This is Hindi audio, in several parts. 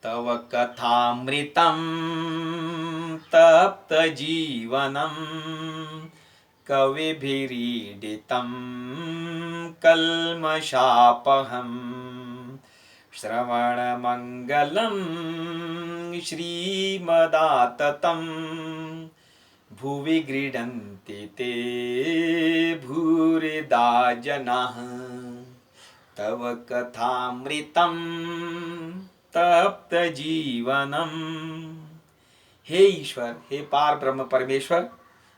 तव कथामृतं तप्तजीवनं कविभिरीडितं कल्मषापहम् श्रवणमङ्गलं श्रीमदाततं भुवि गृह्णन्ति ते भूरिदा जनाः। तव कथामृतं तप्त जीवनम। हे ईश्वर, हे पार ब्रह्म परमेश्वर,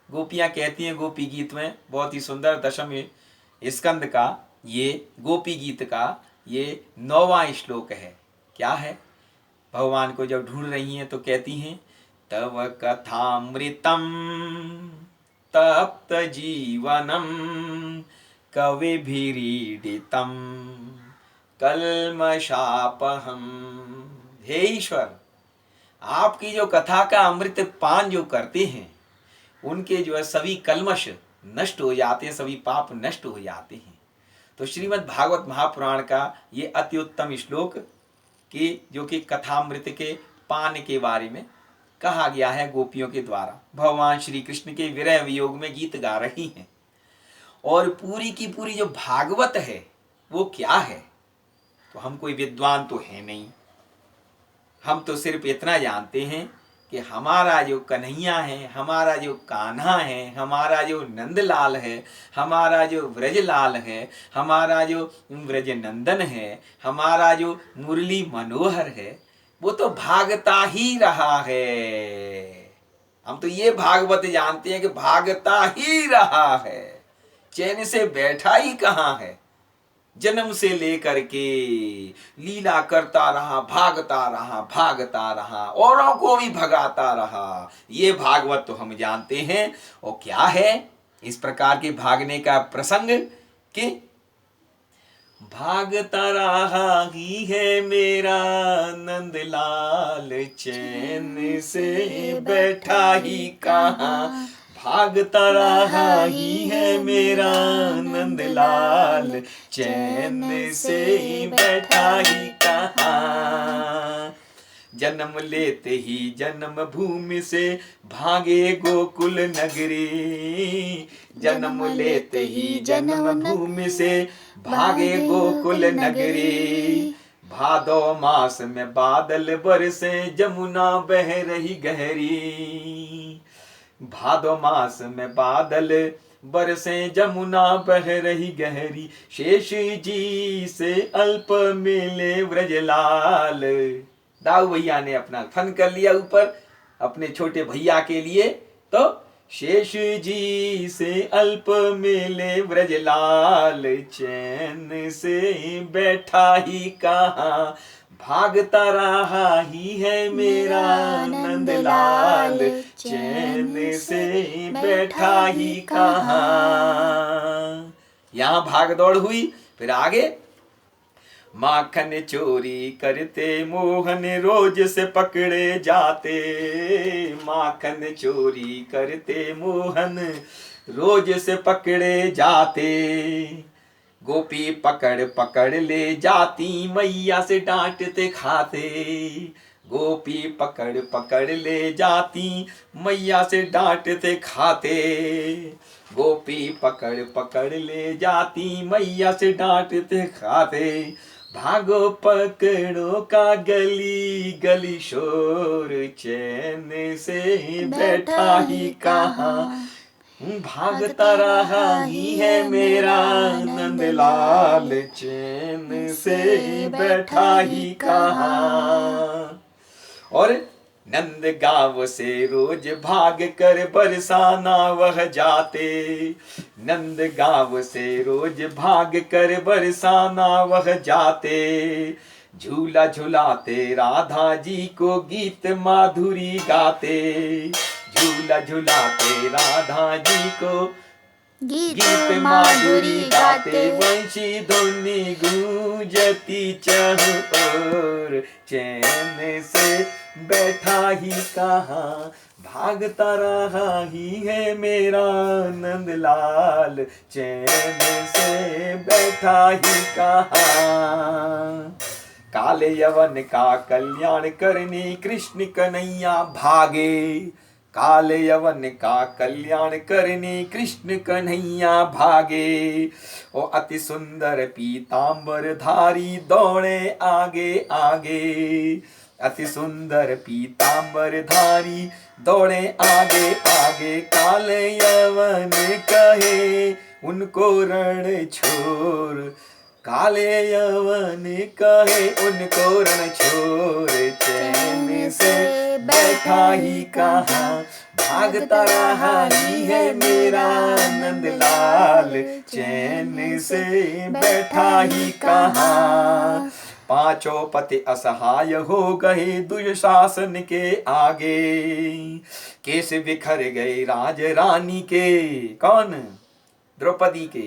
गोपियां कहती हैं गोपी गीत में, बहुत ही सुंदर दशम स्कंद का ये गोपी गीत का ये 9वां श्लोक है। क्या है? भगवान को जब ढूंढ रही हैं तो कहती हैं तव कथामृतम तप्त जीवनम कविभिरीडितम कल्मषापहम। हे ईश्वर, आपकी जो कथा का अमृत पान जो करते हैं उनके जो है सभी कल्मश नष्ट हो जाते हैं, सभी पाप नष्ट हो जाते हैं। तो श्रीमद् भागवत महापुराण का ये अति उत्तम श्लोक के जो कि कथामृत के पान के बारे में कहा गया है गोपियों के द्वारा। भगवान श्री कृष्ण के विरह वियोग में गीत गा रही हैं। और पूरी की पूरी जो भागवत है वो क्या है? तो हम कोई विद्वान तो है नहीं, हम तो सिर्फ इतना जानते हैं कि हमारा जो कन्हैया है, हमारा जो कान्हा है, हमारा जो नंदलाल है, हमारा जो व्रजलाल है, हमारा जो व्रज नंदन है, हमारा जो मुरली मनोहर है, वो तो भागता ही रहा है। हम तो ये भागवत जानते हैं कि भागता ही रहा है, चैन से बैठा ही कहाँ है। जन्म से लेकर के लीला करता रहा, भागता रहा, भागता रहा, औरों को भी भगाता रहा। ये भागवत तो हम जानते हैं। और क्या है इस प्रकार के भागने का प्रसंग कि भागता रहा ही है मेरा नंदलाल, चैन से बैठा ही कहाँ। भागता रहा ही है मेरा नंदलाल, चैन से बैठा ही कहाँ। जन्म लेते ही जन्म भूमि से भागे गोकुल नगरी, जन्म लेते ही जन्म भूमि से भागे गोकुल नगरी। भादो मास में बादल बरसे जमुना बह रही गहरी, भादो मास में बादल बरसे जमुना बह रही गहरी। शेष जी से अल्प मिले व्रजलाल। दाऊ भैया ने अपना फन कर लिया ऊपर अपने छोटे भैया के लिए। तो शेष जी से अल्प मिले व्रजलाल, चैन से बैठा ही कहाँ। भागता रहा ही है मेरा नंदलाल, चैन से बैठा ही कहाँ। यहाँ भाग दौड़ हुई। फिर आगे माखन चोरी करते मोहन रोज से पकड़े जाते, माखन चोरी करते मोहन रोज से पकड़े जाते। गोपी पकड़ पकड़ ले जाती मैया से डांटते खाते, गोपी पकड़ पकड़ ले जाती मैया से डांटते खाते। गोपी पकड़ पकड़ ले जाती मैया से डांटते खाते। भागो पकड़ो का गली गली शोर, चैन से बैठा ही कहाँ। भागता रहा ही है मेरा नंदलाल, चैन से बैठा ही कहाँ। और नंद गांव से रोज भाग कर बरसाना वह जाते, नंद गांव से रोज भाग कर बरसाना वह जाते। झूला झुलाते राधा जी को गीत माधुरी गाते, झूला झुलाते राधा जी को गीत माधुरी गाते। वंशी ध्वनि गूंजती चहुओर, चैन से बैठा ही कहाँ। भागता रहा ही है मेरा नंदलाल, चैन से बैठा ही कहाँ। काले यवन का कल्याण करने कृष्ण कन्हैया भागे, काले यवन का कल्याण करने कृष्ण कन्हैया भागे। ओ अति सुंदर पीतांबर धारी दौड़े आगे आगे, अति सुंदर पीतांबर धारी दौड़े आगे आगे। काले यवन कहे उनको रण छोड़, काले यवन कहे उनको रण छोड़, चैन से बैठा ही कहाँ। भागता रहा ही है मेरा नंदलाल, चैन से बैठा ही कहाँ। पांचों पति असहाय हो गए दुशासन के आगे, केस बिखर गए राज रानी के, कौन? द्रौपदी के।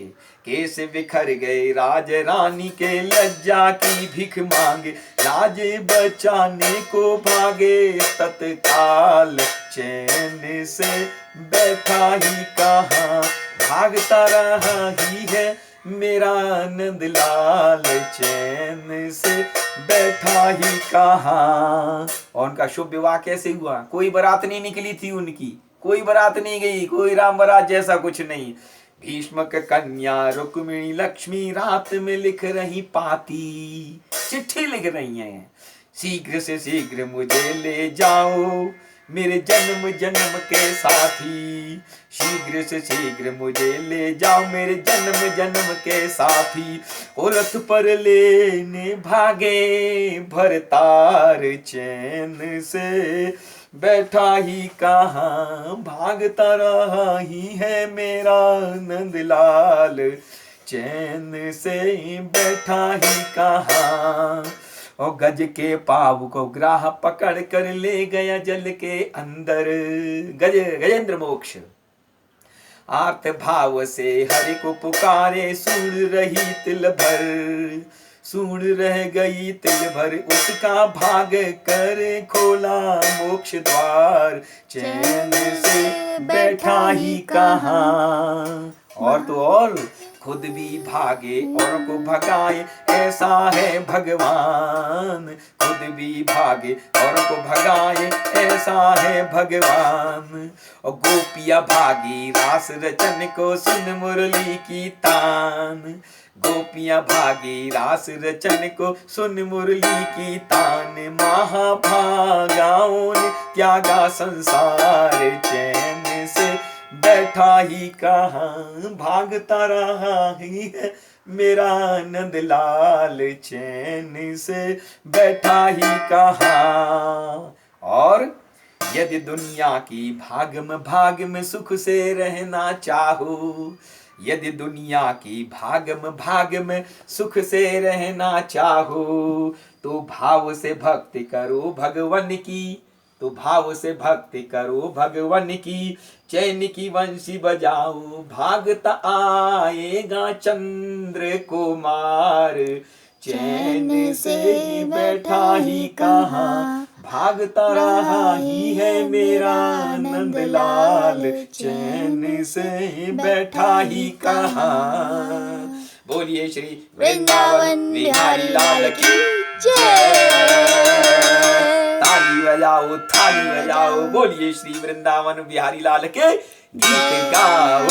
केस बिखर गए राज रानी के, लज्जा की भीख मांगे लाज बचाने को भागे तत्काल, चैन से बैठा ही कहाँ। भागता रहा ही है मेरा नंदलाल, चैन से बैठा ही कहाँ। और उनका शुभ विवाह कैसे हुआ? कोई बारात नहीं निकली थी उनकी, कोई बारात नहीं गई, कोई राम बारात जैसा कुछ नहीं। भीष्मक कन्या रुक्मिणी लक्ष्मी रात में लिख रही पाती, चिट्ठी लिख रही हैं। शीघ्र से शीघ्र मुझे ले जाओ मेरे जन्म जन्म के साथी, शीघ्र से शीघ्र मुझे ले जाओ मेरे जन्म जन्म के साथी। रथ पर लेने भागे भरतार, चैन से बैठा ही कहाँ। भागता रहा ही है मेरा नंदलाल, चैन से बैठा ही कहाँ। और गज के पाव को ग्राह पकड़ कर ले गया जल के अंदर, गजेंद्र मोक्ष। आर्त भाव से हरि को पुकारे, सुन रही तिल भर, सुन रह गई तिल भर, उसका भाग कर खोला मोक्ष द्वार, चैन से बैठा ही कहाँ। और तो और खुद भी भागे और को भगाए, ऐसा है भगवान। खुद भी भागे और को भगाए, ऐसा है भगवान। और गोपिया भागी रास रचन को, सुन मुरली की तान। गोपियां भागी रास रचन को, सुन मुरली की तान। महाभागाओं ने त्यागा संसार, चैन से बैठा ही कहाँ। भागता रहा ही है मेरा नंदलाल, चैन से बैठा ही कहाँ। और यदि दुनिया की भाग में सुख से रहना चाहो, यदि दुनिया की भाग में सुख से रहना चाहो, तो भाव से भक्ति करो भगवन की, तो भाव से भक्ति करो भगवन की। चैन की वंशी बजाओ, भागता आएगा चंद्र कुमार, चैन से बैठा ही कहाँ। भागता रहा ही है मेरा नंदलाल, चैन से बैठा ही कहाँ। बोलिए श्री वृंदावन बिहारी लाल की जय। ताली बजाओ, थाली बजाओ, बोलिए श्री वृंदावन बिहारी लाल के गीत गाओ।